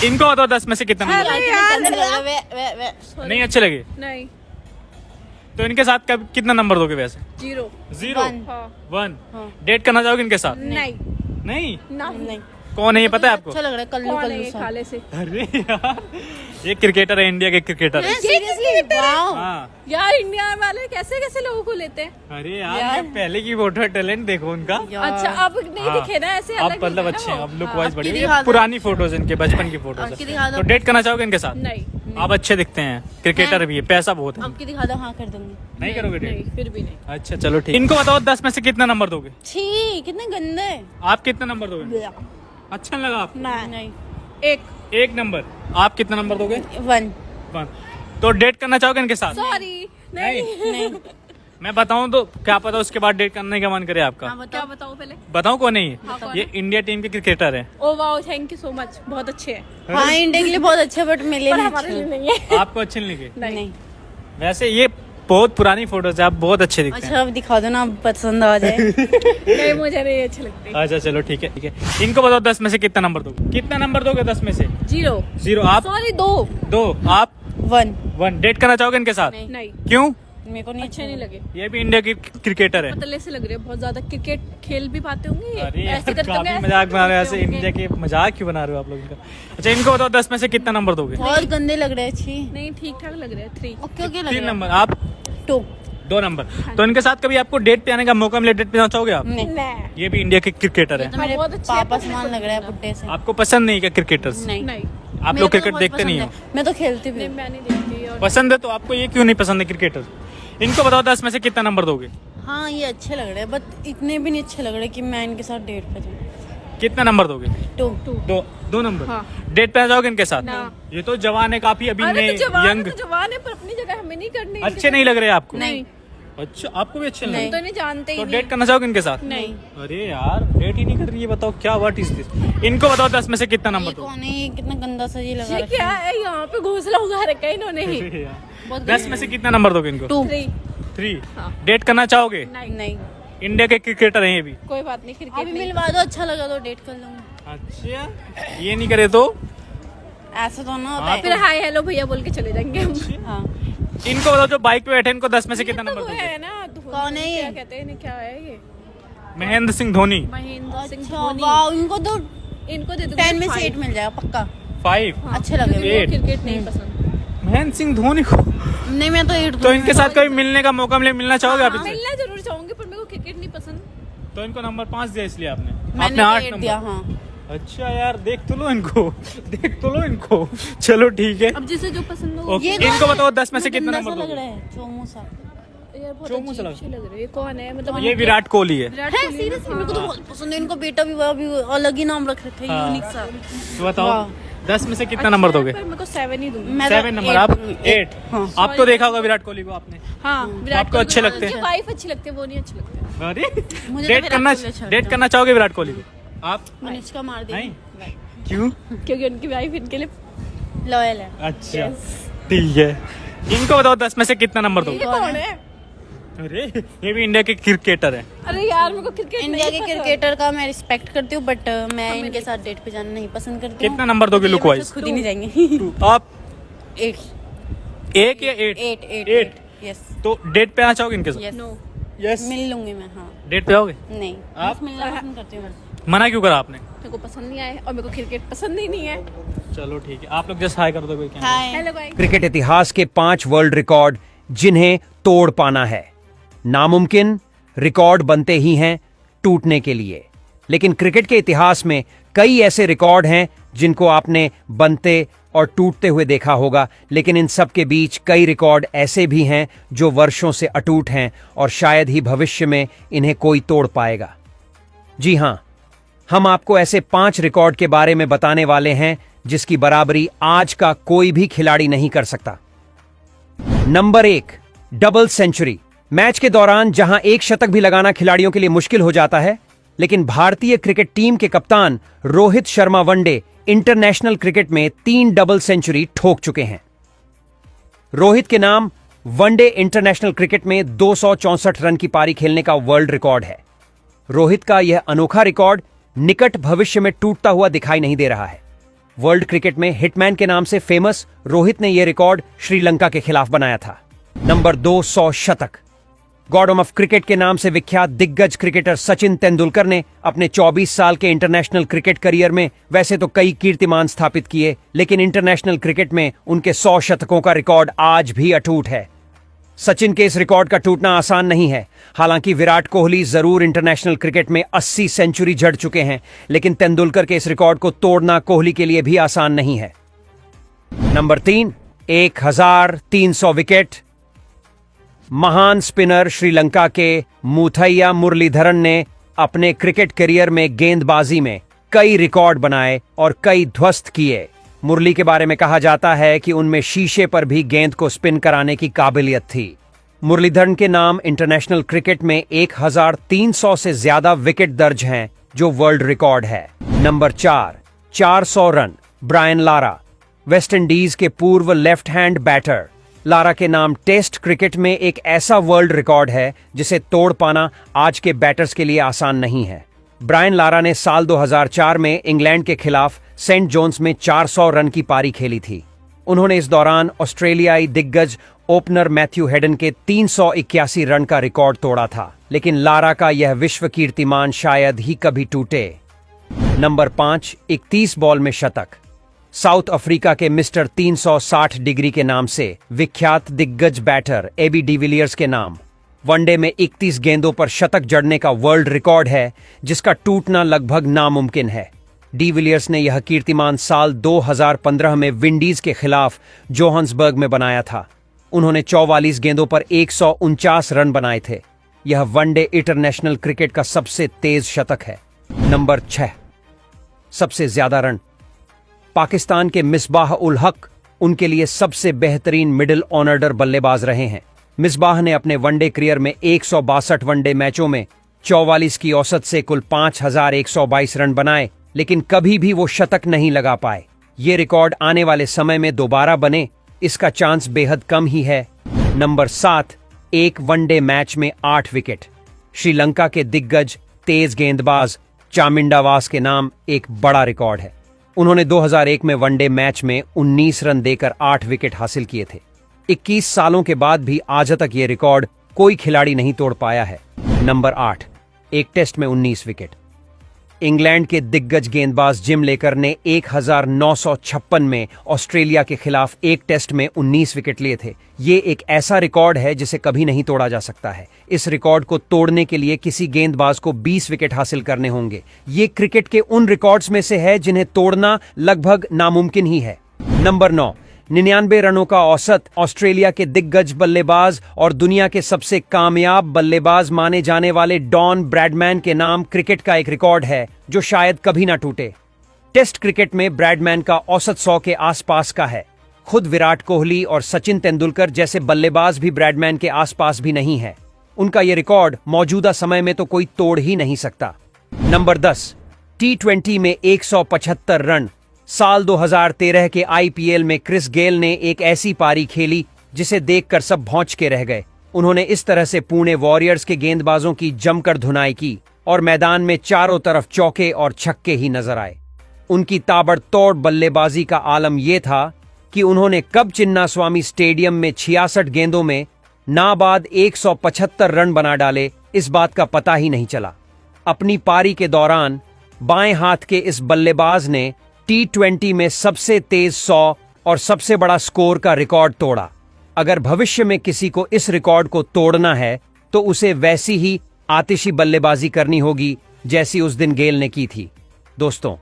इनको बताओ 10 में से कितना नंबर नहीं अच्छे लगे? नहीं। तो इनके साथ कब कितना नंबर दोगे वैसे? 0 0 हाँ। 1 डेट करना चाहोगे इनके साथ? नहीं नहीं। नहीं। कौन है ये पता है आपको? अच्छा लग रहा है कल्लू कौन है कल्लू ये सा। खाले से? अरे यार ये क्रिकेटर है, इंडिया के क्रिकेटर है। Seriously wow. हाँ यार इंडिया वाले कैसे कैसे लोगों को लेते हैं? अरे यार पहले की फोटो टैलेंट देखो उनका। अच्छा अब नहीं हाँ। दिखे ना ऐसे अब अलग मतलब दिखे ना अच्छे हैं, वो। अब लुक हाँ। वाइज आपकी बढ़िया। दिखा ये दो। पुरानी फोटोज इनके बचपन की फोटोज आपकी है। दिखा दो। तो डेट करना चाहोगे इनके साथ? नहीं आप अच्छे दिखते हैं, क्रिकेटर भी है, पैसा बहुत है। अब की दिखा दो, हाँ कर दूंगी। नहीं करोगे नहीं डेट? फिर भी नहीं। अच्छा चलो ठीक। इनको बताओ 10 में से कितना नंबर दोगे? छी कितने गंदे। आप कितना नंबर दोगे? अच्छा नहीं लगा आपको? नहीं। एक नंबर। आप कितना नंबर दोगे? 1 1। तो डेट करना चाहोगे इनके साथ? सॉरी नहीं। नहीं। मैं बताऊं तो क्या पता उसके बाद डेट करने का मन करे आपका। हाँ क्या बताओ। बताऊं पहले? बताऊं कौन है ये? हाँ, कौन ये इंडिया टीम के क्रिकेटर है। Oh wow thank you so much, बहुत अच्छे हैं हाँ इंडिया के लिए बहुत अच्छे बट मिले पर नहीं हमारे लिए अच्छे। नहीं है। आपको अच्छे नहीं लगे? नहीं। वैसे ये बहुत पुरानी फोटोज है, आप बहुत अच्छे दिखते अच्छा अब दिखा दो ना, अब पसंद आ जाए। नहीं मुझे नहीं अच्छे लगते। हैं। अच्छा चलो ठीक है ठीक है। इनको बताओ 10 में से कितना नंबर दोगे? कितना नंबर दोगे 10 में से? 0 0। आप? सॉरी 2 2। आप? 1 1। डेट करना चाहोगे इनके साथ? नहीं क्यों? मेरे को नहीं अच्छे नहीं लगे। ये भी इंडिया की क्रिकेटर है। पतले से लग रहे हैं बहुत ज्यादा, क्रिकेट खेल भी पाते होंगे ये? अरे यार, ऐसे करते होंगे, काफी ऐसे मजाक बना रहे हो, करते ऐसे होंगे। इंडिया के मजाक क्यों बना रहे हो आप लोग इनका? अच्छा इनको बताओ 10 में से कितना नंबर दोगे? बहुत गंदे लग रहे हैं। छी नहीं ठीक ठाक लग रहे हैं 3 ओके ओके लग 3 रहे नंबर। आप? 2 2 नंबर। तो इनके साथ कभी आपको डेट पे आने का मौका मिले, डेट पे जाना चाहोगे आप? नहीं। ये भी इंडिया के क्रिकेटर है। तो मेरे बहुत अच्छे पापा हैं, समान लग रहा है पुट्टे से। आपको पसंद नहीं क्या क्रिकेटर्स? नहीं नहीं आप मेरे लोग को तो क्रिकेट बहुत देखते नहीं पसंद हो? है। मैं तो खेलती भी नहीं हूँ। मैं नहीं देखती और पसंद है तो आपको ये क्यों नहीं पसंद है क्रिकेटर? इनको बताओ 10 में से कितना नंबर दोगे? हाँ ये अच्छे लग रहे हैं बट इतने भी नहीं अच्छे लग रहे कि मैं इनके साथ डेट पे जाऊँ। कितना नंबर दोगे? 2 दो नंबर। हाँ। डेट पे आ जाओगे इनके साथ? ना। ये तो जवान है काफी, अभी अरे नए तो जवान यंग। तो जवान है पर अपनी जगह हमें नहीं करनी। अच्छे नहीं लग रहे आपको? नहीं। अच्छा आपको भी अच्छे नहीं हम लग तो रहे? नहीं जानते तो ही डेट करना चाहोगे इनके साथ? नहीं। अरे यार डेट ही नहीं कर रही है, बताओ क्या व्हाट इज दिस? इनको बताओ 10 में से कितना ये नंबर दोगे? कौन है? ये कितना गंदा सा ये लगा ये रखा क्या है यहाँ पे घोंसला उगा रखा है इन्होंने ही। अरे यार, बहुत 10 में से कितना नंबर दोगे इनको? 2 3 3। हाँ। डेट करना चाहोगे? नहीं। इंडिया के क्रिकेटर हैं ये भी। कोई बात नहीं क्रिकेट अभी नहीं। मिलवा दो, अच्छा लगा तो डेट कर लूंगी। अच्छा ये नहीं करे तो? ऐसा तो ना हाँ, होता फिर हाय हेलो भैया बोल के चले जाएंगे हम। है। हाँ इनको बताओ जो बाइक पे बैठे हैं, इनको 10 में से कितना तो नंबर वो दोगे? है ना कौन है ये? क्या कहते हैं इन्हें, क्या है ये? महेंद्र सिंह धोनी। महेंद्र सिंह अच्छा धोनी। वाओ इनको तो इनको दे दूंगी 10 में से 5। 8 मिल जाएगा पक्का। 5। अच्छे लग रहे Eight। क्रिकेट नहीं पसंद। महेंद्र सिंह धोनी को नहीं मैं तो 8 तो इनके साथ कभी मिलने का मौका मिले, मिलना चाहोगे आप हाँ, इनसे? मिलना जरूर चाहूंगी पर मेरे को क्रिकेट नहीं पसंद। तो इनको नंबर 5 दिया इसलिए आपने? मैंने आपने 8 8 दिया। नंबर। हाँ अच्छा यार देख तो लो इनको देख तो लो इनको। चलो ठीक है। अब जिसे जो पसंद हो। ओके, ये इनको कौन है? बताओ 10 में से मुझे कितना गंदा नंबर सा लग दोगे? रहा है चोमू सा। यार बहुत चोमू से अजीब लग- सी लग रही है। ये कौन है मतलब? ये विराट कोहली है। विराट है कोहली। सीरियसली मेरे को तो बहुत पसंद है। इनको बेटा भी हुआ, भी अलग ही नाम रख रखे हैं, हाँ। यूनिक सा। तो बताओ वाह। 10 में से कितना नंबर दोगे? पर मेरे को 7 ही दूंगी। मैं तो 7 नंबर। आप 8। हाँ आप तो देखा होगा विराट कोहली को आपने? हाँ विराट आपको अच्छे लगते हैं? वाइफ अच्छी लगती है, वो नहीं अच्छी लगती है। अरे मुझे तो डेट विराट करना कोहली अच्छा डेट लगता करना चाहोगे विराट कोहली को आप? मनिष्का मार दी। नहीं क्यों? क्योंकि उनकी वाइफ इनके लिए। लॉयल है। अच्छा ठीक है। इनको बताओ 10 में से कितना नंबर दोगे? ये कौन है? अरे ये भी इंडिया के क्रिकेटर है। अरे यार मेरे को क्रिकेट इंडिया नहीं के पसंद। क्रिकेटर का मैं रिस्पेक्ट करती हूँ बट मैं इनके साथ डेट पे जाना नहीं पसंद करती हूँ। कितना नंबर दोगे लुक वाइज? खुद ही नहीं जाएंगे। आप 8 1 या 8? 8 यस तो डेट पे आना चाहोगे इनके साथ? Yes no. यस। मिल लूंगी मैं। हाँ डेट पे आओगे? नहीं आप? बस मिलना पसंद करती हूँ। मना क्यों करा आपने? मेरे को पसंद नहीं आया और मेरे को क्रिकेट पसंद ही नहीं है। चलो ठीक है, आप लोग जस्ट हाई कर दो कोई क्या? हाय हेलो भाई। क्रिकेट इतिहास के 5 वर्ल्ड रिकॉर्ड जिन्हें तोड़ पाना है नामुमकिन। रिकॉर्ड बनते ही हैं टूटने के लिए, लेकिन क्रिकेट के इतिहास में कई ऐसे रिकॉर्ड हैं जिनको आपने बनते और टूटते हुए देखा होगा, लेकिन इन सब के बीच कई रिकॉर्ड ऐसे भी हैं जो वर्षों से अटूट हैं और शायद ही भविष्य में इन्हें कोई तोड़ पाएगा। जी हां, हम आपको ऐसे 5 रिकॉर्ड के बारे में बताने वाले हैं जिसकी बराबरी आज का कोई भी खिलाड़ी नहीं कर सकता। Number 1, double century. मैच के दौरान जहां एक शतक भी लगाना खिलाड़ियों के लिए मुश्किल हो जाता है, लेकिन भारतीय क्रिकेट टीम के कप्तान Rohit Sharma one day international cricket में 3 डबल सेंचुरी ठोक चुके हैं। रोहित के नाम वनडे इंटरनेशनल क्रिकेट में 264 रन की पारी खेलने का वर्ल्ड रिकॉर्ड है। रोहित का यह अनोखा रिकॉर्ड निकट भविष्य में टूटता हुआ दिखाई नहीं दे रहा है। वर्ल्ड क्रिकेट में हिटमैन के नाम से फेमस रोहित ने यह रिकॉर्ड श्रीलंका के खिलाफ बनाया था। नंबर 2, 100 शतक। गॉडम ऑफ क्रिकेट के नाम से विख्यात दिग्गज क्रिकेटर सचिन तेंदुलकर ने अपने 24 साल के इंटरनेशनल क्रिकेट करियर में वैसे तो कई कीर्तिमान स्थापित किए, लेकिन इंटरनेशनल क्रिकेट में उनके 100 शतकों का रिकॉर्ड आज भी अटूट है। सचिन के इस रिकॉर्ड का टूटना आसान नहीं है। हालांकि विराट कोहली जरूर इंटरनेशनल क्रिकेट में 80 सेंचुरी जड़ चुके हैं, लेकिन तेंदुलकर के इस रिकॉर्ड को तोड़ना कोहली के लिए भी आसान नहीं है। Number 3, 1300 wicket. महान स्पिनर श्रीलंका के मुथैया मुरलीधरन ने अपने क्रिकेट करियर में गेंदबाजी में कई रिकॉर्ड बनाए और कई ध्वस्त किए। मुरली के बारे में कहा जाता है कि उनमें शीशे पर भी गेंद को स्पिन कराने की काबिलियत थी। मुरलीधरन के नाम इंटरनेशनल क्रिकेट में 1300 से ज्यादा विकेट दर्ज हैं, जो वर्ल्ड रिकॉर्ड है। Number 4, 400 run. Brian Lara, West Indies के पूर्व लेफ्ट हैंड बैटर। लारा के नाम टेस्ट क्रिकेट में एक ऐसा वर्ल्ड रिकॉर्ड है जिसे तोड़ पाना आज के बैटर्स के लिए आसान नहीं है। ब्रायन लारा ने साल 2004 में इंग्लैंड के खिलाफ सेंट जोन्स में 400 रन की पारी खेली थी। उन्होंने इस दौरान ऑस्ट्रेलियाई दिग्गज ओपनर मैथ्यू हेडन के 381 रन का रिकॉर्ड तोड़ा था, लेकिन लारा का यह विश्व कीर्तिमान शायद ही कभी टूटे। नंबर 5, 31 बॉल में शतक। साउथ अफ्रीका के मिस्टर 360 डिग्री के नाम से विख्यात दिग्गज बैटर एबी डिविलियर्स के नाम वनडे में 31 गेंदों पर शतक जड़ने का वर्ल्ड रिकॉर्ड है, जिसका टूटना लगभग नामुमकिन है। डिविलियर्स ने यह कीर्तिमान साल 2015 में विंडीज के खिलाफ जोहान्सबर्ग में बनाया था। उन्होंने 44 गेंदों पर 149 रन बनाए थे। यह वनडे इंटरनेशनल क्रिकेट का सबसे तेज शतक है। नंबर 6, सबसे ज्यादा रन। पाकिस्तान के मिसबाह उल हक उनके लिए सबसे बेहतरीन मिडिल ऑर्डर बल्लेबाज रहे हैं। मिसबाह ने अपने वनडे करियर में 162 वनडे मैचों में 44 की औसत से कुल 5122 रन बनाए, लेकिन कभी भी वो शतक नहीं लगा पाए। ये रिकॉर्ड आने वाले समय में दोबारा बने, इसका चांस बेहद कम ही है। नंबर 7, एक वनडे मैच में 8 विकेट। श्रीलंका के दिग्गज तेज गेंदबाज चामिंडावास के नाम एक बड़ा रिकॉर्ड है। उन्होंने 2001 में वनडे मैच में 19 रन देकर 8 विकेट हासिल किए थे। 21 सालों के बाद भी आज तक ये रिकॉर्ड कोई खिलाड़ी नहीं तोड़ पाया है। नंबर 8, एक टेस्ट में 19 विकेट। इंग्लैंड के दिग्गज गेंदबाज जिम लेकर ने 1956 में ऑस्ट्रेलिया के खिलाफ एक टेस्ट में 19 विकेट लिए थे। ये एक ऐसा रिकॉर्ड है जिसे कभी नहीं तोड़ा जा सकता है। इस रिकॉर्ड को तोड़ने के लिए किसी गेंदबाज को 20 विकेट हासिल करने होंगे। ये क्रिकेट के उन रिकॉर्ड्स में से है जिन्हें तोड़ना लगभग नामुमकिन ही है। नंबर 9, 99 रनों का औसत। ऑस्ट्रेलिया के दिग्गज बल्लेबाज और दुनिया के सबसे कामयाब बल्लेबाज माने जाने वाले डॉन ब्रैडमैन के नाम क्रिकेट का एक रिकॉर्ड है जो शायद कभी ना टूटे। टेस्ट क्रिकेट में ब्रैडमैन का औसत 100 के आसपास का है। खुद विराट कोहली और सचिन तेंदुलकर जैसे बल्लेबाज भी ब्रैडमैन के आसपास भी नहीं है। उनका यह रिकॉर्ड मौजूदा समय में तो कोई तोड़ ही नहीं सकता। नंबर 10, T20 में 175 रन। साल 2013 के IPL में क्रिस गेल ने एक ऐसी पारी खेली जिसे देखकर सब भौंच के रह गए। उन्होंने इस तरह से पुणे वॉरियर्स के गेंदबाजों की जमकर धुनाई की और मैदान में चारों तरफ चौके और छक्के ही नजर आए। उनकी ताबड़तोड़ बल्लेबाजी का आलम यह था कि उन्होंने कब चिन्नास्वामी स्टेडियम में 66 गेंदों में नाबाद 175 रन बना डाले, इस बात का पता ही नहीं चला। अपनी पारी के दौरान बाएं हाथ के इस बल्लेबाज ने T20 में सबसे तेज 100 और सबसे बड़ा स्कोर का रिकॉर्ड तोड़ा। अगर भविष्य में किसी को इस रिकॉर्ड को तोड़ना है तो उसे वैसी ही आतिशी बल्लेबाजी करनी होगी जैसी उस दिन गेल ने की थी। दोस्तों,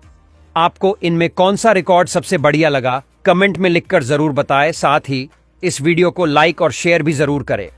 आपको इनमें कौन सा रिकॉर्ड सबसे बढ़िया लगा, कमेंट में लिखकर जरूर बताएं। साथ ही इस वीडियो को लाइक और शेयर भी जरूर करें।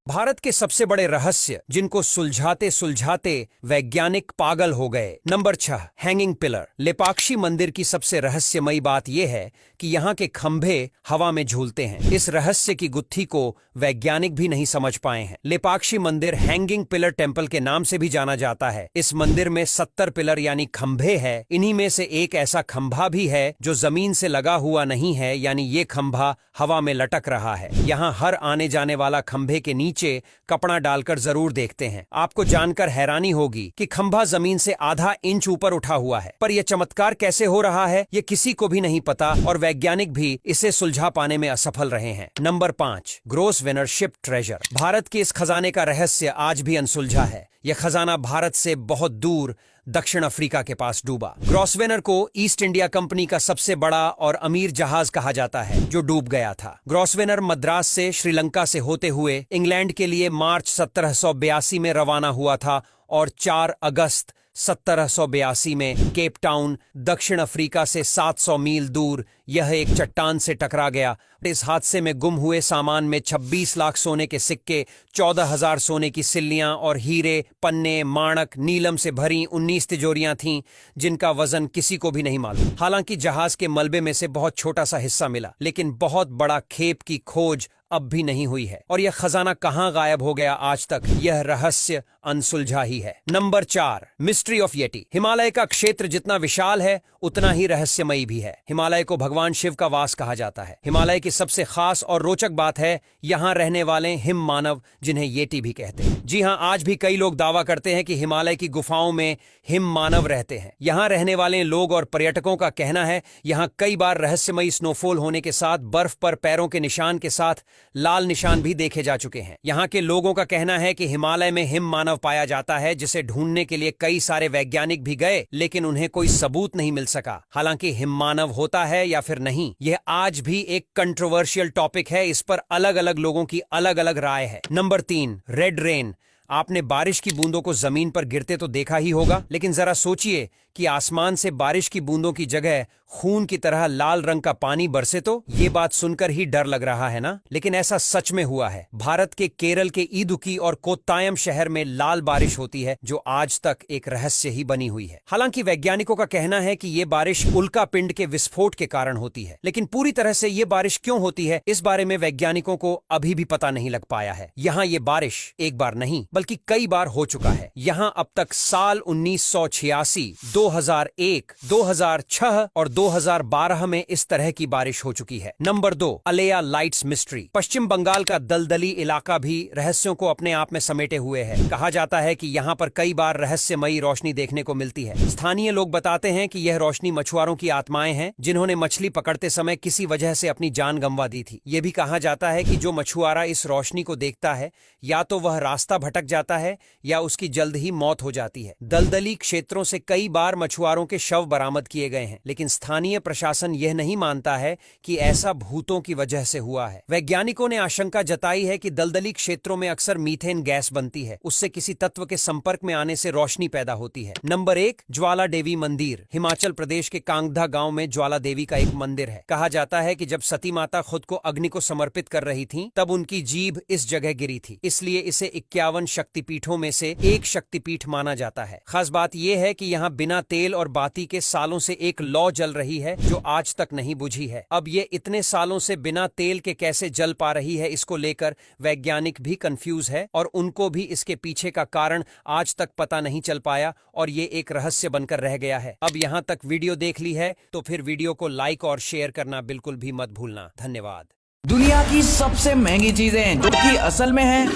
भारत के सबसे बड़े रहस्य जिनको सुलझाते सुलझाते वैज्ञानिक पागल हो गए। Number 6, hanging pillar. लेपाक्षी मंदिर की सबसे रहस्यमयी बात यह है कि यहाँ के खंभे हवा में झूलते हैं। इस रहस्य की गुत्थी को वैज्ञानिक भी नहीं समझ पाए हैं। लेपाक्षी मंदिर हैंगिंग पिलर टेम्पल के नाम से भी जाना जाता है। इस मंदिर में 70 पिलर यानी खंभे हैं। इन्हीं में से एक ऐसा खंभा भी है जो जमीन से लगा हुआ नहीं है, यानी ये खंभा हवा में लटक रहा है। यहाँ हर आने जाने वाला खंभे के नीचे नीचे कपड़ा डालकर जरूर देखते हैं। आपको जानकर हैरानी होगी कि खंभा जमीन से आधा इंच ऊपर उठा हुआ है। पर यह चमत्कार कैसे हो रहा है ये किसी को भी नहीं पता और वैज्ञानिक भी इसे सुलझा पाने में असफल रहे हैं। Number 5, gross Vanern ship treasure. Bharat के इस खजाने का रहस्य आज भी अनसुलझा है। यह खजाना भारत से बहुत दूर दक्षिण अफ्रीका के पास डूबा। ग्रॉसवेनर को ईस्ट इंडिया कंपनी का सबसे बड़ा और अमीर जहाज कहा जाता है जो डूब गया था। ग्रॉसवेनर मद्रास से श्रीलंका से होते हुए इंग्लैंड के लिए मार्च 1782 में रवाना हुआ था और 4 अगस्त 1782 में केप टाउन दक्षिण अफ्रीका से 700 मील दूर यह एक चट्टान से टकरा गया। इस हादसे में गुम हुए सामान में 26 लाख सोने के सिक्के, 14,000 सोने की सिल्लियां और हीरे, पन्ने, माणक, नीलम से भरी 19 तिजोरियां थीं जिनका वजन किसी को भी नहीं मालूम। हालांकि जहाज के मलबे में से बहुत छोटा सा हिस्सा मिला, लेकिन बहुत बड़ा खेप की खोज अब भी नहीं हुई है और यह खजाना कहां गायब हो गया आज तक यह रहस्य अनसुलझा ही है। Number 4, mystery of Yeti. Himalaya का क्षेत्र जितना विशाल है उतना ही रहस्यमयी भी है। हिमालय को भगवान शिव का वास कहा जाता है। हिमालय की सबसे खास और रोचक बात है यहाँ रहने वाले हिम मानव, जिन्हें येटी भी कहते हैं। जी हाँ, आज भी कई लोग दावा करते हैं कि हिमालय की गुफाओं में हिम मानव रहते हैं। यहाँ रहने वाले लोग और पर्यटकों का कहना है यहाँ कई बार रहस्यमयी स्नोफॉल होने के साथ बर्फ पर पैरों के निशान के साथ लाल निशान भी देखे जा चुके हैं। यहाँ के लोगों का कहना है कि हिमालय में हिम मानव पाया जाता है जिसे ढूंढने के लिए कई सारे वैज्ञानिक भी गए, लेकिन उन्हें कोई सबूत नहीं मिल सका। हालांकि हिम मानव होता है या फिर नहीं, यह आज भी एक कंट्रोवर्शियल टॉपिक है। इस पर अलग अलग लोगों की अलग अलग राय है। Number 3, red rain. आपने बारिश की बूंदों को जमीन पर गिरते तो देखा ही होगा, लेकिन जरा सोचिए कि आसमान से बारिश की बूंदों की जगह खून की तरह लाल रंग का पानी बरसे तो। ये बात सुनकर ही डर लग रहा है ना, लेकिन ऐसा सच में हुआ है। भारत के केरल के इदुक्की और कोत्तायम शहर में लाल बारिश होती है जो आज तक एक रहस्य ही बनी हुई है। हालांकि वैज्ञानिकों का कहना है कि ये बारिश उल्का पिंड के विस्फोट के कारण होती है, लेकिन पूरी तरह से ये बारिश क्यों होती है इस बारे में वैज्ञानिकों को अभी भी पता नहीं लग पाया है। यहाँ ये बारिश एक बार नहीं बल्कि कई बार हो चुका है। यहाँ अब तक साल 1986, 2001, 2006 और 2012 में इस तरह की बारिश हो चुकी है। Number 2, Aleya lights mystery. Paschim Bangal का दलदली इलाका भी रहस्यों को अपने आप में समेटे हुए है। कहा जाता है कि यहाँ पर कई बार रहस्यमयी रोशनी देखने को मिलती है। स्थानीय लोग बताते हैं कि यह रोशनी मछुआरों की आत्माएं हैं जिन्होंने मछली पकड़ते समय किसी वजह से अपनी जान गंवा दी थी। ये भी कहा जाता है कि जो मछुआरा इस रोशनी को देखता है या तो वह रास्ता भटक जाता है या उसकी जल्द ही मौत हो जाती है। दलदली क्षेत्रों से कई बार मछुआरों के शव बरामद किए गए हैं, लेकिन स्थानीय प्रशासन यह नहीं मानता है कि ऐसा भूतों की वजह से हुआ है। वैज्ञानिकों ने आशंका जताई है कि दलदली क्षेत्रों में अक्सर मीथेन गैस बनती है, उससे किसी तत्व के संपर्क में आने से रोशनी पैदा होती है। नंबर 1, ज्वाला देवी मंदिर। हिमाचल प्रदेश के कांगधा गांव में ज्वाला देवी का एक मंदिर है। कहा जाता है कि जब सती माता खुद को अग्नि को समर्पित कर रही थी तब उनकी जीभ इस जगह गिरी थी, इसलिए इसे 51 शक्तिपीठों में से एक शक्तिपीठ माना जाता है। खास बात यह है कि यहाँ बिना तेल और बाती के सालों से एक लौ जल रही है जो आज तक नहीं बुझी है। अब ये इतने सालों से बिना तेल के कैसे जल पा रही है इसको लेकर वैज्ञानिक भी कंफ्यूज है और उनको भी इसके पीछे का कारण आज तक पता नहीं चल पाया और ये एक रहस्य बनकर रह गया है। अब यहाँ तक वीडियो देख ली है तो फिर वीडियो को लाइक और शेयर करना बिल्कुल भी मत भूलना। धन्यवाद। दुनिया की सबसे महंगी चीजें जो कि असल में है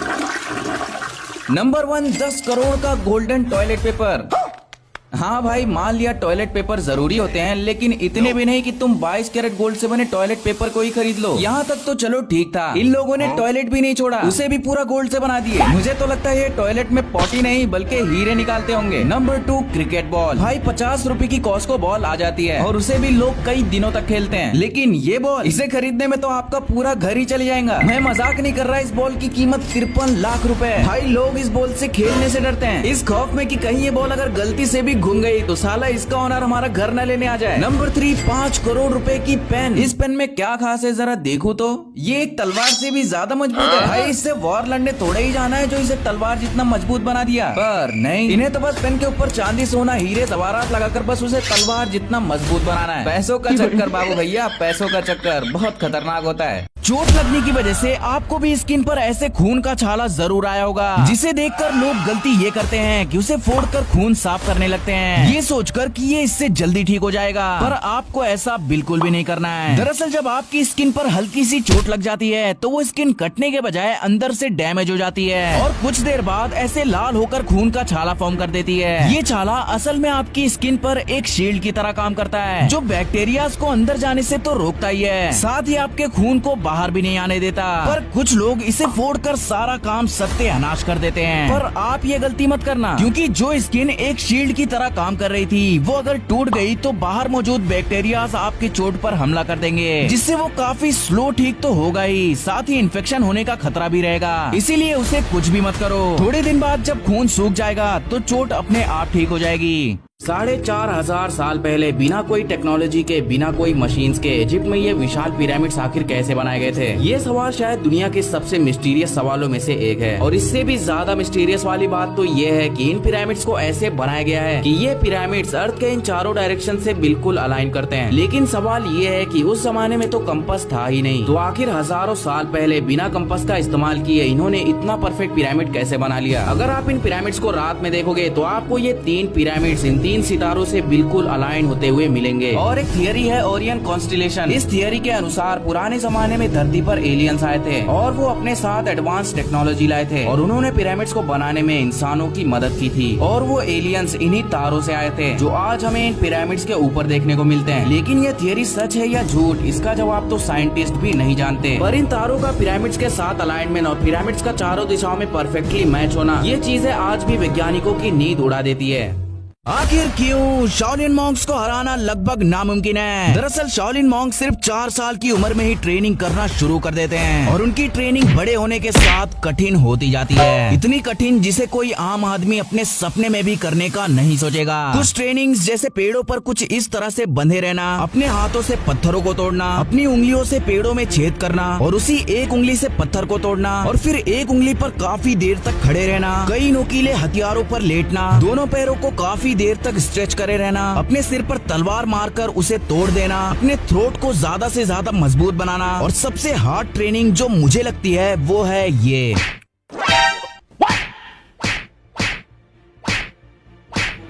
नंबर 1, 10 करोड़ का गोल्डन टॉयलेट पेपर। हाँ भाई, मान लिया टॉयलेट पेपर जरूरी होते हैं, लेकिन इतने भी नहीं कि तुम 22 कैरेट गोल्ड से बने टॉयलेट पेपर को ही खरीद लो। यहाँ तक तो चलो ठीक था, इन लोगों ने टॉयलेट भी नहीं छोड़ा, उसे भी पूरा गोल्ड से बना दिए। मुझे तो लगता है ये टॉयलेट में पॉटी नहीं बल्कि हीरे निकालते होंगे। Number 2, cricket ball. भाई 50 रुपए की कॉस्को बॉल आ जाती है और उसे भी लोग कई दिनों तक खेलते हैं, लेकिन ये बॉल, इसे खरीदने में तो आपका पूरा घर ही चले जाएगा। मैं मजाक नहीं कर रहा, इस बॉल की कीमत 53 लाख रुपए है। भाई लोग इस बॉल से खेलने से डरते हैं, इस खौफ में कि कहीं ये बॉल अगर गलती से भी घूम गई तो साला इसका ओनर हमारा घर न लेने आ जाए। नंबर 3, 5 करोड़ रुपए की पेन। इस पेन में क्या खास है जरा देखो तो, ये एक तलवार से भी ज्यादा मजबूत है। भाई इससे वॉर लड़ने थोड़ा ही जाना है जो इसे तलवार जितना मजबूत बना दिया, पर नहीं, इन्हें तो बस पेन के ऊपर चांदी, सोना, हीरे, जवाहरात लगाकर बस उसे तलवार जितना मजबूत बनाना है। पैसों का चक्कर बाबू भैया, पैसों का चक्कर बहुत खतरनाक होता है। चोट लगने की वजह से आपको भी स्किन पर ऐसे खून का छाला जरूर आया होगा, जिसे देखकर लोग गलती ये करते हैं कि उसे फोड़कर खून साफ करने लगते हैं, ये सोचकर कि ये इससे जल्दी ठीक हो जाएगा। पर आपको ऐसा बिल्कुल भी नहीं करना है। दरअसल जब आपकी स्किन पर हल्की सी चोट लग जाती है तो वो स्किन कटने के बजाय अंदर से डैमेज हो जाती है और कुछ देर बाद ऐसे लाल होकर खून का छाला फॉर्म कर देती है। ये छाला असल में आपकी स्किन पर एक शील्ड की तरह काम करता है, जो बैक्टीरिया को अंदर जाने से तो रोकता ही है, साथ ही आपके खून को बाहर भी नहीं आने देता। पर कुछ लोग इसे फोड़कर सारा काम सत्यानाश कर देते हैं। पर आप ये गलती मत करना, क्योंकि जो स्किन एक शील्ड की तरह काम कर रही थी वो अगर टूट गई तो बाहर मौजूद बैक्टीरिया आपकी चोट पर हमला कर देंगे, जिससे वो काफी स्लो ठीक तो होगा ही, साथ ही इन्फेक्शन होने का खतरा भी रहेगा। इसीलिए उसे कुछ भी मत करो। थोड़े दिन बाद जब खून सूख जाएगा तो चोट अपने आप ठीक हो जाएगी। 4,500 साल पहले बिना कोई टेक्नोलॉजी के, बिना कोई मशीन्स के इजिप्ट में ये विशाल पिरामिड्स आखिर कैसे बनाए गए थे? ये सवाल शायद दुनिया के सबसे मिस्टीरियस सवालों में से एक है। और इससे भी ज्यादा मिस्टीरियस वाली बात तो ये है कि इन पिरामिड्स को ऐसे बनाया गया है कि ये पिरामिड्स अर्थ के इन चारों डायरेक्शन से बिल्कुल अलाइन करते हैं। लेकिन सवाल ये है कि उस जमाने में तो कंपास था ही नहीं, तो आखिर हजारों साल पहले बिना कंपास का इस्तेमाल किए इन्होंने इतना परफेक्ट पिरामिड कैसे बना लिया? अगर आप इन पिरामिड्स को रात में देखोगे तो आपको ये 3 पिरामिड्स इन 3 सितारों से बिल्कुल अलाइन होते हुए मिलेंगे। और एक थियरी है ओरियन कॉन्स्टिलेशन। इस थियरी के अनुसार पुराने जमाने में धरती पर एलियंस आए थे और वो अपने साथ एडवांस टेक्नोलॉजी लाए थे और उन्होंने पिरामिड्स को बनाने में इंसानों की मदद की थी। और वो एलियंस इन्हीं तारों से आए थे जो आज हमें इन पिरामिड्स के ऊपर देखने को मिलते हैं। लेकिन ये थियरी सच है या झूठ, इसका जवाब तो साइंटिस्ट भी नहीं जानते। पर इन तारों का पिरामिड्स के साथ अलाइनमेंट और पिरामिड्स का चारों दिशाओं में परफेक्टली मैच होना, ये चीजें आज भी वैज्ञानिकों की नींद उड़ा देती है। आखिर क्यों शाओलिन मॉन्क्स को हराना लगभग नामुमकिन है? दरअसल शाओलिन मॉन्क सिर्फ 4 साल की उम्र में ही ट्रेनिंग करना शुरू कर देते हैं और उनकी ट्रेनिंग बड़े होने के साथ कठिन होती जाती है, इतनी कठिन जिसे कोई आम आदमी अपने सपने में भी करने का नहीं सोचेगा। कुछ ट्रेनिंग्स जैसे पेड़ों पर कुछ इस तरह से बंधे रहना, अपने हाथों से पत्थरों को तोड़ना, अपनी उंगलियों से पेड़ों में छेद करना और उसी एक उंगली से पत्थर को तोड़ना और फिर एक उंगली पर काफी देर तक खड़े रहना, कई नुकीले हथियारों पर लेटना, दोनों पैरों को काफी देर तक स्ट्रेच करे रहना, अपने सिर पर तलवार मारकर उसे तोड़ देना, अपने थ्रोट को ज्यादा से ज्यादा मजबूत बनाना और सबसे हार्ड ट्रेनिंग जो मुझे लगती है वो है ये।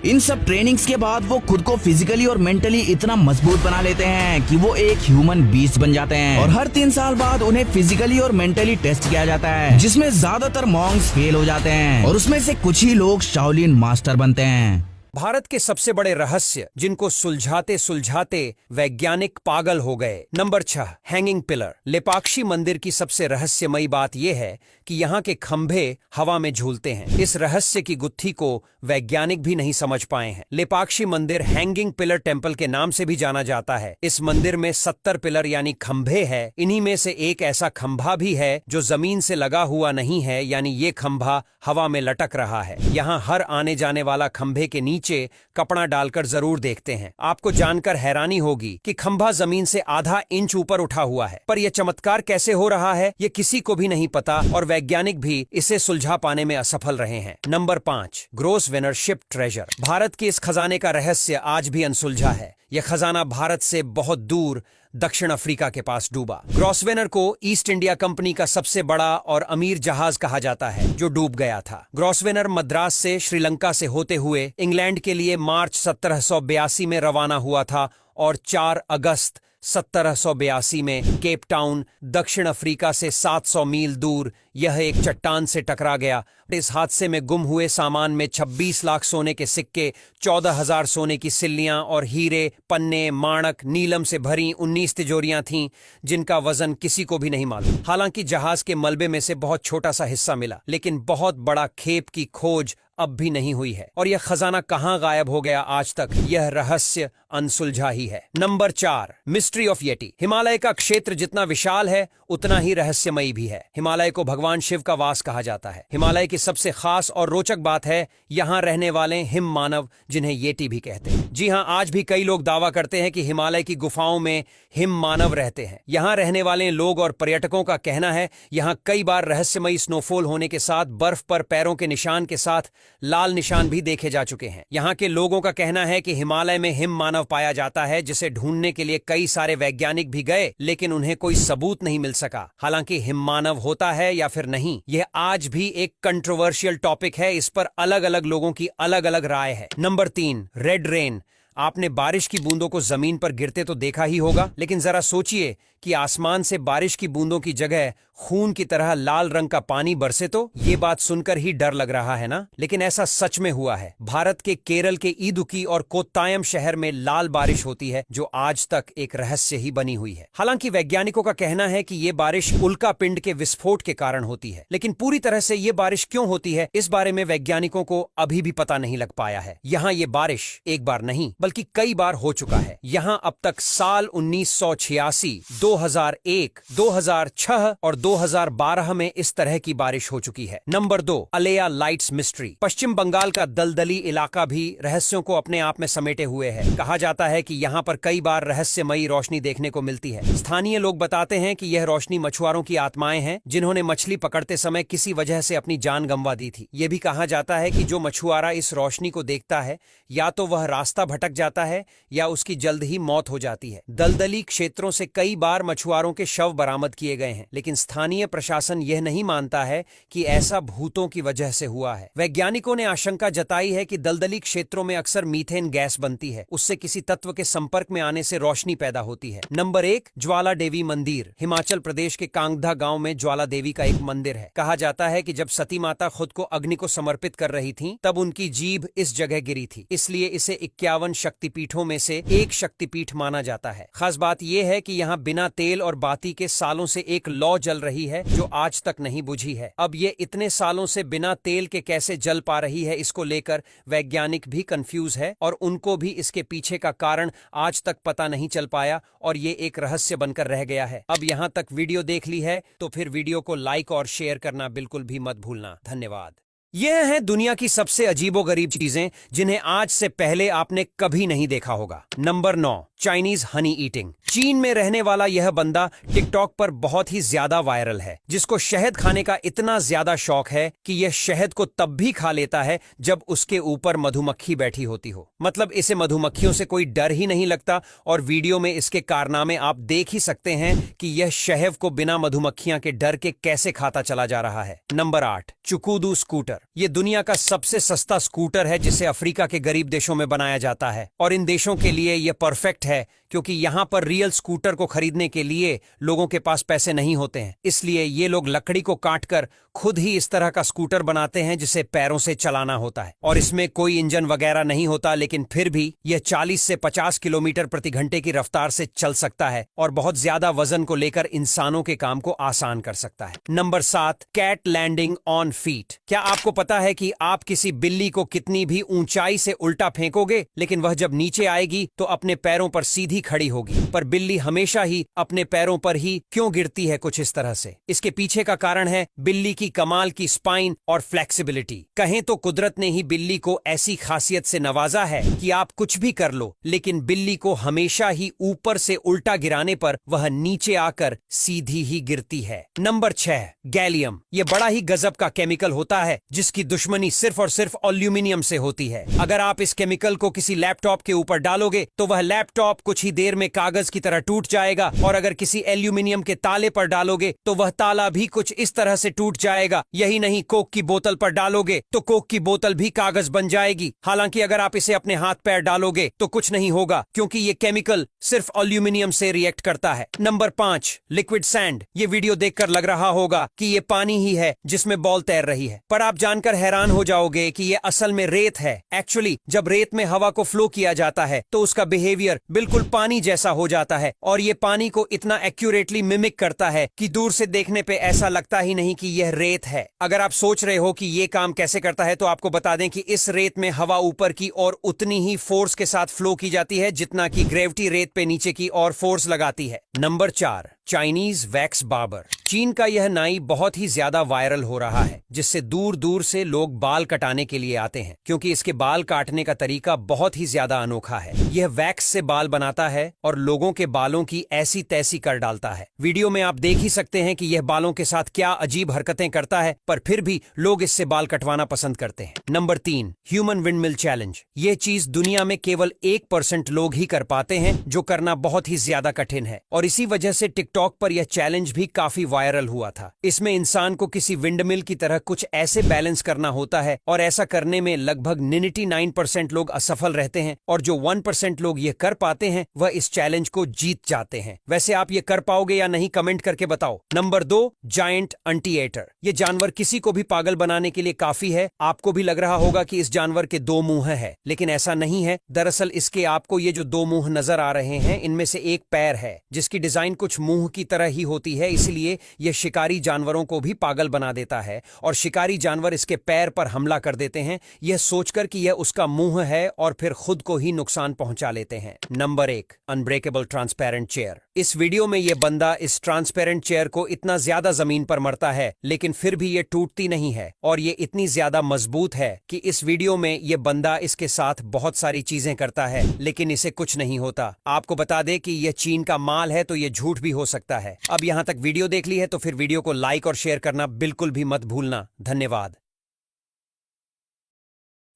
इन सब ट्रेनिंग्स के बाद वो खुद को फिजिकली और मेंटली इतना मजबूत बना लेते हैं कि वो एक ह्यूमन बीस्ट बन जाते हैं। और हर 3 साल बाद उन्हें फिजिकली और मेंटली टेस्ट किया जाता है, जिसमें ज्यादातर मॉन्क्स फेल हो जाते हैं और उसमें से कुछ ही लोग शाओलिन मास्टर बनते हैं। भारत के सबसे बड़े रहस्य जिनको सुलझाते सुलझाते वैज्ञानिक पागल हो गए। Number 6, hanging pillar. लेपाक्षी मंदिर की सबसे रहस्यमयी बात यह है कि यहाँ के खंभे हवा में झूलते हैं। इस रहस्य की गुत्थी को वैज्ञानिक भी नहीं समझ पाए हैं। लेपाक्षी मंदिर हैंगिंग पिलर टेम्पल के नाम से भी जाना जाता है। इस मंदिर में 70 पिलर यानी खंभे हैं। इन्हीं में से एक ऐसा खंभा भी है जो जमीन से लगा हुआ नहीं है, यानी ये खंभा हवा में लटक रहा है। यहाँ हर आने जाने वाला खंभे के नीचे कपड़ा डालकर जरूर देखते हैं। आपको जानकर हैरानी होगी कि खंभा जमीन से आधा इंच ऊपर उठा हुआ है। पर यह चमत्कार कैसे हो रहा है ये किसी को भी नहीं पता और वैज्ञानिक भी इसे सुलझा पाने में असफल रहे हैं। Number 5, Grosvenor ship treasure. Bharat के इस खजाने का रहस्य आज भी अनसुलझा है। यह खजाना भारत से बहुत दूर दक्षिण अफ्रीका के पास डूबा। ग्रॉसवेनर को ईस्ट इंडिया कंपनी का सबसे बड़ा और अमीर जहाज कहा जाता है जो डूब गया था। ग्रॉसवेनर मद्रास से श्रीलंका से होते हुए इंग्लैंड के लिए मार्च 1782 में रवाना हुआ था और 4 अगस्त 1782 में केप टाउन दक्षिण अफ्रीका से 700 मील दूर यह एक चट्टान से टकरा गया। इस हादसे में गुम हुए सामान में 26 लाख सोने के सिक्के, 14,000 सोने की सिल्लियां और हीरे, पन्ने, माणक, नीलम से भरी 19 तिजोरियां थीं जिनका वजन किसी को भी नहीं मालूम। हालांकि जहाज के मलबे में से बहुत छोटा सा हिस्सा मिला, लेकिन बहुत बड़ा खेप की खोज अब भी नहीं हुई है और यह खजाना कहां गायब हो गया आज तक यह रहस्य अनसुलझा ही है। Number 4, mystery of Yeti. Himalaya का क्षेत्र जितना विशाल है उतना ही रहस्यमयी भी है। हिमालय को भगवान भगवान शिव का वास कहा जाता है। हिमालय की सबसे खास और रोचक बात है यहाँ रहने वाले हिम मानव, जिन्हें येटी भी कहते हैं। जी हाँ, आज भी कई लोग दावा करते हैं कि हिमालय की गुफाओं में हिम मानव रहते हैं। यहाँ रहने वाले लोग और पर्यटकों का कहना है यहाँ कई बार रहस्यमयी स्नोफॉल होने के साथ बर्फ पर पैरों के निशान के साथ लाल निशान भी देखे जा चुके हैं। यहाँ के लोगों का कहना है कि हिमालय में हिम मानव पाया जाता है, जिसे ढूंढने के लिए कई सारे वैज्ञानिक भी गए, लेकिन उन्हें कोई सबूत नहीं मिल सका। हालांकि हिम मानव होता है या फिर नहीं, यह आज भी एक कंट्रोवर्शियल टॉपिक है। इस पर अलग अलग लोगों की अलग अलग राय है। Number 3, red rain. आपने बारिश की बूंदों को जमीन पर गिरते तो देखा ही होगा, लेकिन जरा सोचिए कि आसमान से बारिश की बूंदों की जगह खून की तरह लाल रंग का पानी बरसे तो। ये बात सुनकर ही डर लग रहा है ना, लेकिन ऐसा सच में हुआ है। भारत के केरल के इदुक्की और कोत्तायम शहर में लाल बारिश होती है, जो आज तक एक रहस्य ही बनी हुई है। हालांकि वैज्ञानिकों का कहना है कि ये बारिश उल्का पिंड के विस्फोट के कारण होती है, लेकिन पूरी तरह से ये बारिश क्यों होती है, इस बारे में वैज्ञानिकों को अभी भी पता नहीं लग पाया है। यहाँ ये बारिश एक बार नहीं बल्कि कई बार हो चुका है। यहाँ अब तक साल 1986, 2001, 2006 और 2012 में इस तरह की बारिश हो चुकी है। Number 2, Aleya lights mystery. Paschim Bangal का दलदली इलाका भी रहस्यों को अपने आप में समेटे हुए है। कहा जाता है कि यहाँ पर कई बार रहस्यमयी रोशनी देखने को मिलती है। स्थानीय लोग बताते हैं कि यह रोशनी मछुआरों की आत्माएं हैं, जिन्होंने मछली पकड़ते समय किसी वजह से अपनी जान गंवा दी थी। यह भी कहा जाता है कि जो मछुआरा इस रोशनी को देखता है, या तो वह रास्ता भटक जाता है या उसकी जल्द ही मौत हो जाती है। दलदली क्षेत्रों से कई बार मछुआरों के शव बरामद किए गए हैं, लेकिन स्थानीय प्रशासन यह नहीं मानता है कि ऐसा भूतों की वजह से हुआ है। वैज्ञानिकों ने आशंका जताई है कि दलदली क्षेत्रों में अक्सर मीथेन गैस बनती है, उससे किसी तत्व के संपर्क में आने से रोशनी पैदा होती है। नंबर 1, ज्वाला देवी मंदिर। हिमाचल प्रदेश के कांगधा गांव में ज्वाला देवी का एक मंदिर है। कहा जाता है कि जब सती माता खुद को अग्नि को समर्पित कर रही थीं, तब उनकी जीभ इस जगह गिरी थी, इसलिए इसे 51 शक्तिपीठों में से एक शक्तिपीठ माना जाता है। खास बात यह है कि यहाँ बिना तेल और बाती के सालों से एक लौ जल रही है, जो आज तक नहीं बुझी है। अब ये इतने सालों से बिना तेल के कैसे जल पा रही है, इसको लेकर वैज्ञानिक भी कंफ्यूज है और उनको भी इसके पीछे का कारण आज तक पता नहीं चल पाया और ये एक रहस्य बनकर रह गया है। अब यहाँ तक वीडियो देख ली है तो फिर वीडियो को लाइक और शेयर करना बिल्कुल भी मत भूलना। धन्यवाद। यह हैं दुनिया की सबसे अजीबोगरीब चीजें जिन्हें आज से पहले आपने कभी नहीं देखा होगा। Number 9, Chinese Honey eating. चीन में रहने वाला यह बंदा टिकटॉक पर बहुत ही ज्यादा वायरल है, जिसको शहद खाने का इतना ज्यादा शौक है कि यह शहद को तब भी खा लेता है जब उसके ऊपर मधुमक्खी बैठी होती हो। मतलब इसे मधुमक्खियों से कोई डर ही नहीं लगता और वीडियो में इसके कारनामे आप देख ही सकते हैं कि यह शहद को बिना मधुमक्खियां के डर के कैसे खाता चला जा रहा है। Number 8, chukudu scooter. ये दुनिया का सबसे सस्ता स्कूटर है, जिसे अफ्रीका के गरीब देशों में बनाया जाता है और इन देशों के लिए यह परफेक्ट है, क्योंकि यहाँ पर रियल स्कूटर को खरीदने के लिए लोगों के पास पैसे नहीं होते हैं। इसलिए ये लोग लकड़ी को काटकर खुद ही इस तरह का स्कूटर बनाते हैं, जिसे पैरों से चलाना होता है और इसमें कोई इंजन वगैरह नहीं होता, लेकिन फिर भी यह 40 से 50 किलोमीटर प्रति घंटे की रफ्तार से चल सकता है और बहुत ज्यादा वजन को लेकर इंसानों के काम को आसान कर सकता है। Number 7, cat landing on feet. क्या आपको पता है कि आप किसी बिल्ली को कितनी भी ऊंचाई से उल्टा फेंकोगे, लेकिन वह जब नीचे आएगी तो अपने पैरों पर सीधी खड़ी होगी, पर बिल्ली हमेशा ही अपने पैरों पर ही क्यों गिरती है कुछ इस तरह से? इसके पीछे का कारण है बिल्ली की कमाल की स्पाइन और फ्लेक्सिबिलिटी। कहें तो कुदरत ने ही बिल्ली को ऐसी खासियत से नवाजा है कि आप कुछ भी कर लो, लेकिन बिल्ली को हमेशा ही ऊपर से उल्टा गिराने पर वह नीचे आकर सीधी ही गिरती है। Number 6, gallium. यह बड़ा ही गजब का केमिकल होता है, जिसकी दुश्मनी सिर्फ और सिर्फ एल्यूमिनियम से होती है। अगर आप इस केमिकल को किसी लैपटॉप के ऊपर डालोगे तो वह लैपटॉप कुछ ही देर में कागज की तरह टूट जाएगा, और अगर किसी एल्यूमिनियम के ताले पर डालोगे तो वह ताला भी कुछ इस तरह से टूट जाएगा। यही नहीं, कोक की बोतल पर डालोगे तो कोक की बोतल भी कागज बन जाएगी। हालांकि अगर आप इसे अपने हाथ पैर डालोगे तो कुछ नहीं होगा, क्योंकि ये केमिकल सिर्फ एल्यूमिनियम से रिएक्ट करता है। Number 5, liquid sand. ये वीडियो देखकर लग रहा होगा कि ये पानी ही है जिसमें बॉल तैर रही है, पर आप जानकर हैरान हो जाओगे कि ये असल में रेत है। एक्चुअली जब रेत में हवा को फ्लो किया जाता है तो उसका बिहेवियर बिल्कुल पानी जैसा हो जाता है, और ये पानी को इतना एक्यूरेटली मिमिक करता है कि दूर से देखने पे ऐसा लगता ही नहीं कि यह रेत है। अगर आप सोच रहे हो कि ये काम कैसे करता है, तो आपको बता दें कि इस रेत में हवा ऊपर की और उतनी ही फोर्स के साथ फ्लो की जाती है जितना कि ग्रेविटी रेत पे नीचे की और फोर्स लगाती है। Number 4, Chinese wax barber. चीन का यह नाई बहुत ही ज्यादा वायरल हो रहा है, जिससे दूर दूर से लोग बाल कटाने के लिए आते हैं, क्योंकि इसके बाल काटने का तरीका बहुत ही ज्यादा अनोखा है। यह वैक्स से बाल बनाता है और लोगों के बालों की ऐसी तैसी कर डालता है। वीडियो में आप देख ही सकते हैं कि यह बालों के साथ क्या अजीब हरकतें करता है, पर फिर भी लोग इससे बाल कटवाना पसंद करते हैं। Number 3, human windmill challenge. यह चीज दुनिया में केवल 1% लोग ही कर पाते हैं, जो करना बहुत ही ज्यादा कठिन है, और इसी वजह से टिकटॉक पर यह चैलेंज भी काफी वायरल हुआ था। इसमें इंसान को किसी विंडमिल की तरह कुछ ऐसे बैलेंस करना होता है, और ऐसा करने में लगभग 99% लोग असफल रहते हैं, और जो 1% लोग ये कर पाते हैं वह इस चैलेंज को जीत जाते हैं। वैसे आप ये कर पाओगे या नहीं, कमेंट करके बताओ। Number 2, giant anteater. ये जानवर किसी को भी पागल बनाने के लिए काफी है। आपको भी लग रहा होगा कि इस जानवर के 2 मुंह है, लेकिन ऐसा नहीं है। दरअसल इसके आपको ये जो 2 मुंह नजर आ रहे हैं, इनमें से एक पैर है, जिसकी डिजाइन कुछ मुंह की तरह ही होती है, इसलिए यह शिकारी जानवरों को भी पागल बना देता है, और शिकारी जानवर इसके पैर पर हमला कर देते हैं, यह सोचकर कि यह उसका मुंह है, और फिर खुद को ही नुकसान पहुंचा लेते हैं। Number 1, unbreakable transparent chair. इस वीडियो में यह बंदा इस ट्रांसपेरेंट चेयर को इतना ज्यादा जमीन पर मरता है, लेकिन फिर भी यह टूटती नहीं है, और यह इतनी ज्यादा मजबूत है कि इस वीडियो में यह बंदा इसके साथ बहुत सारी चीजें करता है, लेकिन इसे कुछ नहीं होता। आपको बता दे कि यह चीन का माल है, तो यह झूठ भी हो सकता है। अब यहां तक वीडियो देख ली है तो फिर वीडियो को लाइक और शेयर करना बिल्कुल भी मत भूलना। धन्यवाद।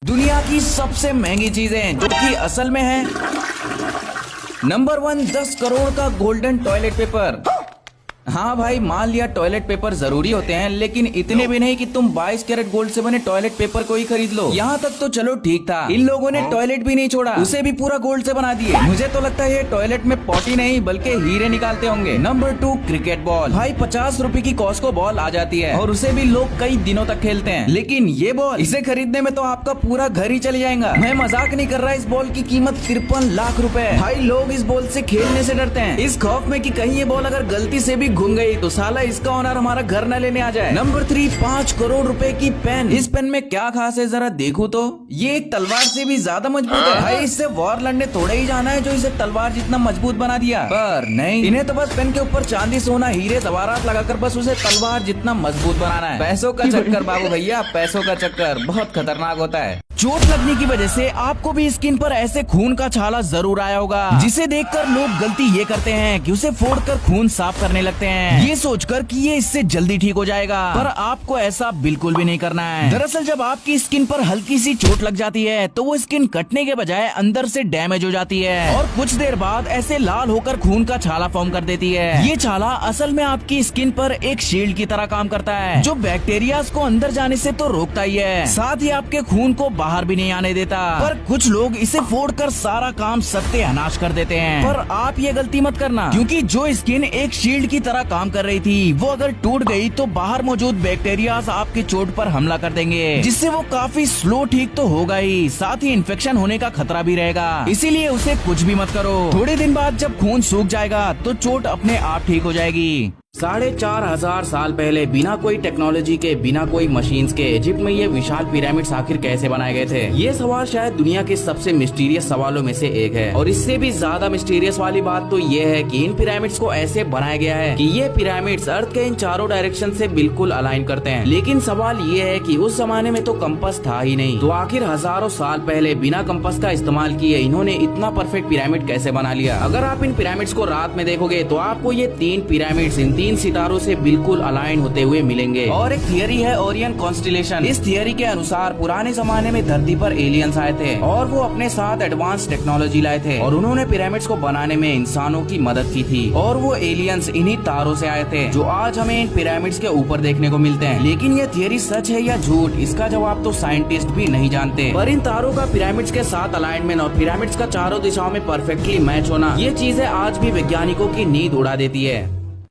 दुनिया की सबसे महंगी चीजें जो कि असल में है। नंबर 1, 10 करोड़ का गोल्डन टॉयलेट पेपर। हाँ भाई, मान लिया टॉयलेट पेपर जरूरी होते हैं, लेकिन इतने भी नहीं कि तुम 22 कैरेट गोल्ड से बने टॉयलेट पेपर को ही खरीद लो। यहाँ तक तो चलो ठीक था, इन लोगों ने टॉयलेट भी नहीं छोड़ा, उसे भी पूरा गोल्ड से बना दिए। मुझे तो लगता है ये टॉयलेट में पॉटी नहीं बल्कि हीरे निकालते होंगे। Number 2, cricket ball. भाई 50 रुपए की कॉस्को बॉल आ जाती है, और उसे भी लोग कई दिनों तक खेलते हैं, लेकिन ये बॉल, इसे खरीदने में तो आपका पूरा घर ही चले जाएगा। मैं मजाक नहीं कर रहा, इस बॉल की कीमत 53 लाख रुपए। भाई लोग इस बॉल से खेलने से डरते हैं, इस खौफ में कि कहीं ये बॉल अगर गलती से भी घूम गई तो साला इसका ओनर हमारा घर न लेने आ जाए। नंबर 3, 5 करोड़ रुपए की पेन। इस पेन में क्या खास है, जरा देखो तो। ये एक तलवार से भी ज्यादा मजबूत है। भाई इससे वॉर लड़ने थोड़ा ही जाना है जो इसे तलवार जितना मजबूत बना दिया, पर नहीं, इन्हें तो बस पेन के ऊपर चांदी, सोना, हीरे, जवाहरात लगाकर बस उसे तलवार जितना मजबूत बनाना है। पैसों का चक्कर बाबू भैया, पैसों का चक्कर बहुत खतरनाक होता है। चोट लगने की वजह से आपको भी स्किन पर ऐसे खून का छाला जरूर आया होगा, जिसे देखकर लोग गलती ये करते हैं कि उसे फोड़कर खून साफ करने लगते हैं, ये सोचकर कि ये इससे जल्दी ठीक हो जाएगा। पर आपको ऐसा बिल्कुल भी नहीं करना है। दरअसल जब आपकी स्किन पर हल्की सी चोट लग जाती है तो वो स्किन कटने के बजाय अंदर से डैमेज हो जाती है, और कुछ देर बाद ऐसे लाल होकर खून का छाला फॉर्म कर देती है। ये छाला असल में आपकी स्किन पर एक शील्ड की तरह काम करता है, जो बैक्टीरिया को अंदर जाने से तो रोकता ही है, साथ ही आपके खून को बाहर भी नहीं आने देता। पर कुछ लोग इसे फोड़कर सारा काम सत्यानाश कर देते हैं। पर आप ये गलती मत करना, क्योंकि जो स्किन एक शील्ड की तरह काम कर रही थी वो अगर टूट गई तो बाहर मौजूद बैक्टीरिया आपकी चोट पर हमला कर देंगे, जिससे वो काफी स्लो ठीक तो होगा ही, साथ ही इन्फेक्शन होने का खतरा भी रहेगा। इसीलिए उसे कुछ भी मत करो। थोड़े दिन बाद जब खून सूख जाएगा तो चोट अपने आप ठीक हो जाएगी। 4500 साल पहले बिना कोई टेक्नोलॉजी के, बिना कोई मशीन्स के इजिप्ट में ये विशाल पिरामिड्स आखिर कैसे बनाए गए थे? ये सवाल शायद दुनिया के सबसे मिस्टीरियस सवालों में से एक है, और इससे भी ज्यादा मिस्टीरियस वाली बात तो ये है कि इन पिरामिड्स को ऐसे बनाया गया है कि ये पिरामिड्स अर्थ के इन चारों डायरेक्शन से बिल्कुल अलाइन करते हैं। लेकिन सवाल ये है कि उस जमाने में तो कंपास था ही नहीं, तो आखिर हजारों साल पहले बिना कंपास का इस्तेमाल किए इन्होंने इतना परफेक्ट पिरामिड कैसे बना लिया? अगर आप इन पिरामिड्स को रात में देखोगे तो आपको ये 3 पिरामिड्स इन 3 सितारों से बिल्कुल अलाइन होते हुए मिलेंगे। और एक थियरी है ओरियन कॉन्स्टिलेशन। इस थियरी के अनुसार पुराने जमाने में धरती पर एलियंस आए थे, और वो अपने साथ एडवांस टेक्नोलॉजी लाए थे, और उन्होंने पिरामिड्स को बनाने में इंसानों की मदद की थी। और वो एलियंस इन्हीं तारों से आए थे जो आज हमें इन पिरामिड्स के ऊपर देखने को मिलते हैं। लेकिन ये थियरी सच है या झूठ, इसका जवाब तो साइंटिस्ट भी नहीं जानते। पर इन तारों का पिरामिड्स के साथ अलाइनमेंट और पिरामिड्स का चारों दिशाओं में परफेक्टली मैच होना, ये चीजें आज भी वैज्ञानिकों की नींद उड़ा देती है।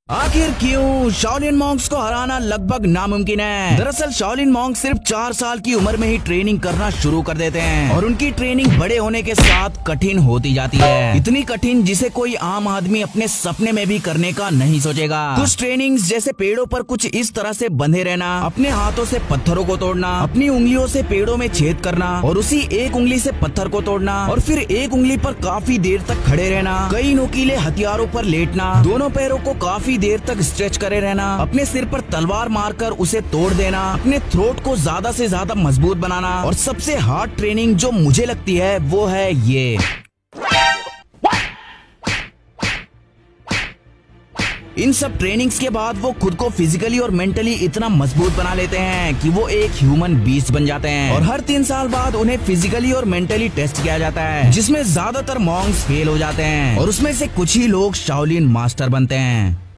आखिर क्यों शाओलिन मॉन्क्स को हराना लगभग नामुमकिन है। दरअसल शाओलिन मॉन्क सिर्फ 4 साल की उम्र में ही ट्रेनिंग करना शुरू कर देते हैं और उनकी ट्रेनिंग बड़े होने के साथ कठिन होती जाती है, इतनी कठिन जिसे कोई आम आदमी अपने सपने में भी करने का नहीं सोचेगा। कुछ ट्रेनिंग्स जैसे पेड़ों पर कुछ इस तरह से बंधे रहना, अपने हाथों से पत्थरों को तोड़ना, अपनी उंगलियों से पेड़ों में छेद करना और उसी एक उंगली से पत्थर को तोड़ना और फिर एक उंगली पर काफी देर तक खड़े रहना, कई नुकीले हथियारों पर लेटना, दोनों पैरों को काफी देर तक स्ट्रेच करे रहना, अपने सिर पर तलवार मारकर उसे तोड़ देना, अपने थ्रोट को ज्यादा से ज्यादा मजबूत बनाना और सबसे हार्ड ट्रेनिंग जो मुझे लगती है वो है ये। इन सब ट्रेनिंग्स के बाद वो खुद को फिजिकली और मेंटली इतना मजबूत बना लेते हैं कि वो एक ह्यूमन बीस्ट बन जाते हैं और हर 3 साल बाद उन्हें फिजिकली और मेंटली टेस्ट किया जाता है, जिसमें ज्यादातर मॉन्क्स फेल हो जाते हैं और उसमें से कुछ ही लोग शाओलिन मास्टर बनते हैं।